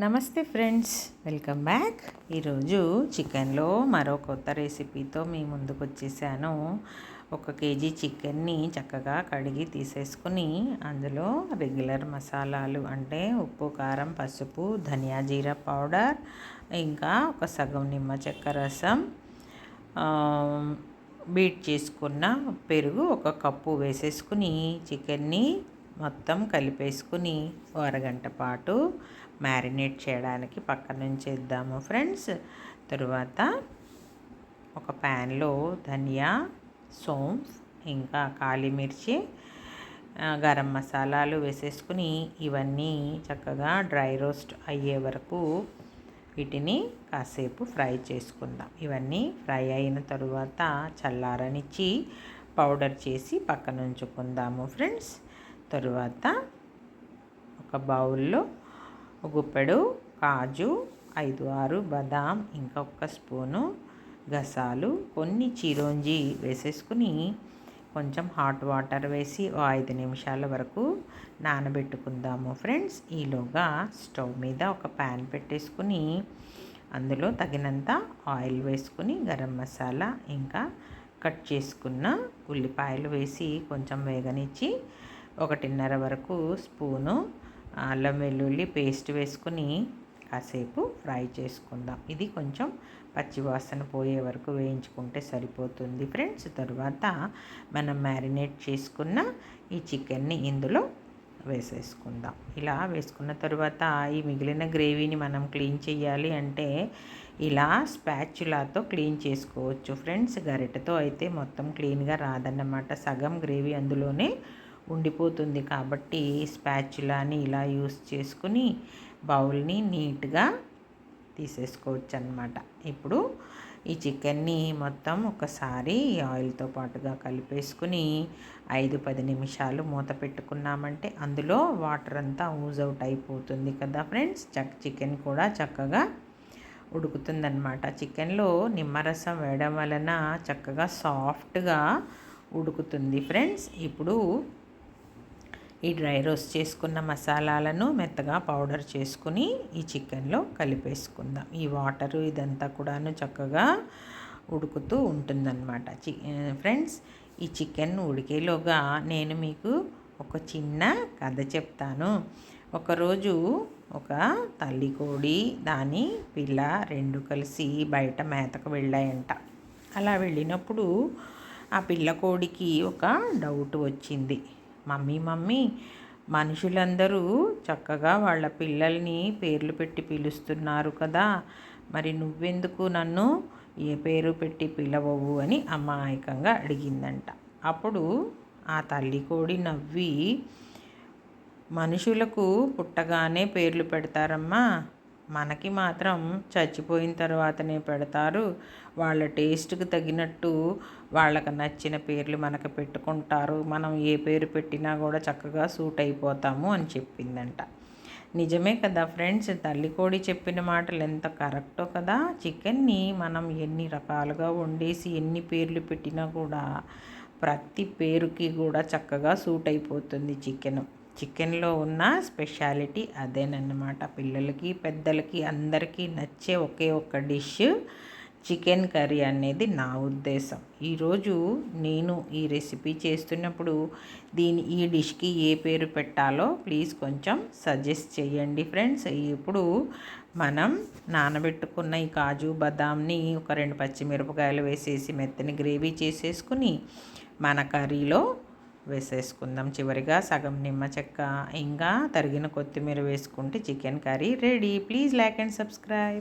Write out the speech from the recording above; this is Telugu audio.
నమస్తే ఫ్రెండ్స్, వెల్కమ్ బ్యాక్. ఈరోజు చికెన్లో మరో కొత్త రెసిపీతో మీ ముందుకు వచ్చేసాను. 1 కేజీ చికెన్ని చక్కగా కడిగి తీసేసుకుని అందులో రెగ్యులర్ మసాలాలు అంటే ఉప్పు, కారం, పసుపు, ధనియా జీరా పౌడర్, ఇంకా ఒక సగం నిమ్మ చెక్క రసం, బీట్ చేసుకున్న పెరుగు 1 కప్పు వేసేసుకుని చికెన్ని మొత్తం కలిపేసుకుని అరగంట పాటు మ్యారినేట్ చేయడానికి పక్కన ఉంచేద్దాము ఫ్రెండ్స్. తరువాత ఒక ప్యాన్లో ధనియా, సోంఫ్, ఇంకా కాళిమిర్చి, గరం మసాలాలు వేసేసుకుని ఇవన్నీ చక్కగా డ్రై రోస్ట్ అయ్యే వరకు వీటిని కాసేపు ఫ్రై చేసుకుందాం. ఇవన్నీ ఫ్రై అయిన తరువాత చల్లారనిచ్చి పౌడర్ చేసి పక్కన ఉంచుకుందాము ఫ్రెండ్స్. తరువాత ఒక బౌల్లో గుప్పెడు కాజు, 5-6 బాదాం, ఇంకా 1 స్పూను గసాలు, కొన్ని చిరోంజి వేసేసుకుని కొంచెం హాట్ వాటర్ వేసి 5 నిమిషాల వరకు నానబెట్టుకుందాము ఫ్రెండ్స్. ఈలోగా స్టవ్ మీద ఒక ప్యాన్ పెట్టేసుకుని అందులో తగినంత ఆయిల్ వేసుకుని గరం మసాలా, ఇంకా కట్ చేసుకున్న ఉల్లిపాయలు వేసి కొంచెం వేగనిచ్చి 1.5 వరకు స్పూను అల్లం వెల్లుల్లి పేస్ట్ వేసుకుని కాసేపు ఫ్రై చేసుకుందాం. ఇది కొంచెం పచ్చివాసన పోయే వరకు వేయించుకుంటే సరిపోతుంది ఫ్రెండ్స్. తర్వాత మనం మ్యారినేట్ చేసుకున్న ఈ చికెన్ని ఇందులో వేసేసుకుందాం. ఇలా వేసుకున్న తర్వాత ఈ మిగిలిన గ్రేవీని మనం క్లీన్ చేయాలి అంటే ఇలా స్పాచులాతో క్లీన్ చేసుకోవచ్చు ఫ్రెండ్స్. గరిటెతో అయితే మొత్తం క్లీన్గా రాదన్నమాట, సగం గ్రేవీ అందులోనే ఉండిపోతుంది. కాబట్టి స్పాచులాని ఇలా యూస్ చేసుకుని బౌల్ని నీట్గా తీసేసుకోవచ్చు అన్నమాట. ఇప్పుడు ఈ చికెన్ని మొత్తం ఒకసారి ఆయిల్తో పాటుగా కలిపేసుకుని 5-10 నిమిషాలు మూత పెట్టుకున్నామంటే అందులో వాటర్ అంతా ఊజ్ అవుట్ అయిపోతుంది కదా ఫ్రెండ్స్. చికెన్ కూడా చక్కగా ఉడుకుతుందన్నమాట. చికెన్లో నిమ్మరసం వేయడం వలన చక్కగా సాఫ్ట్గా ఉడుకుతుంది ఫ్రెండ్స్. ఇప్పుడు ఈ డ్రై రోస్ట్ చేసుకున్న మసాలాలను మెత్తగా పౌడర్ చేసుకుని ఈ చికెన్లో కలిపేసుకుందాం. ఈ వాటరు ఇదంతా కూడాను చక్కగా ఉడుకుతూ ఉంటుందన్నమాట ఫ్రెండ్స్. ఈ చికెన్ ఉడికేలోగా నేను మీకు ఒక చిన్న కథ చెప్తాను. ఒకరోజు ఒక తల్లి కోడి, దాని పిల్ల 2 కలిసి బయట మేతకు వెళ్ళాయంట. అలా వెళ్ళినప్పుడు ఆ పిల్ల కోడికి ఒక డౌట్ వచ్చింది. మమ్మీ, మనుషులందరూ చక్కగా వాళ్ళ పిల్లల్ని పేర్లు పెట్టి పిలుస్తున్నారు కదా, మరి నువ్వెందుకు నన్ను ఏ పేరు పెట్టి పిలవవు అని అమాయకంగా అడిగిందంట. అప్పుడు ఆ తల్లి కోడి నవ్వి, మనుషులకు పుట్టగానే పేర్లు పెడతారమ్మా, మనకి మాత్రం చచ్చిపోయిన తర్వాతనే పెడతారు. వాళ్ళ టేస్ట్కి తగినట్టు వాళ్ళకి నచ్చిన పేర్లు మనకు పెట్టుకుంటారు. మనం ఏ పేరు పెట్టినా కూడా చక్కగా సూట్ అయిపోతాము అని చెప్పిందంట. నిజమే కదా ఫ్రెండ్స్, తల్లి కోడి చెప్పిన మాటలు ఎంత కరెక్టో కదా. చికెన్ని మనం ఎన్ని రకాలుగా వండేసి ఎన్ని పేర్లు పెట్టినా కూడా ప్రతి పేరుకి కూడా చక్కగా సూట్ అయిపోతుంది చికెన్లో ఉన్న స్పెషాలిటీ అదేనన్నమాట. పిల్లలకి, పెద్దలకి అందరికీ నచ్చే ఒకే ఒక్క డిష్ చికెన్ కర్రీ అనేది నా ఉద్దేశం. ఈరోజు నేను ఈ రెసిపీ చేస్తున్నప్పుడు ఈ డిష్కి ఏ పేరు పెట్టాలో ప్లీజ్ కొంచెం సజెస్ట్ చేయండి ఫ్రెండ్స్. ఇప్పుడు మనం నానబెట్టుకున్న ఈ కాజు బాదాంని ఒక 2 పచ్చిమిరపకాయలు వేసేసి మెత్తని గ్రేవీ చేసేసుకుని మన కర్రీలో వేసేసుకుందాం. చివరిగా సగం నిమ్మ చెక్క, ఇంకా తరిగిన కొత్తిమీర వేసుకుంటే chicken curry ready. Please like and subscribe.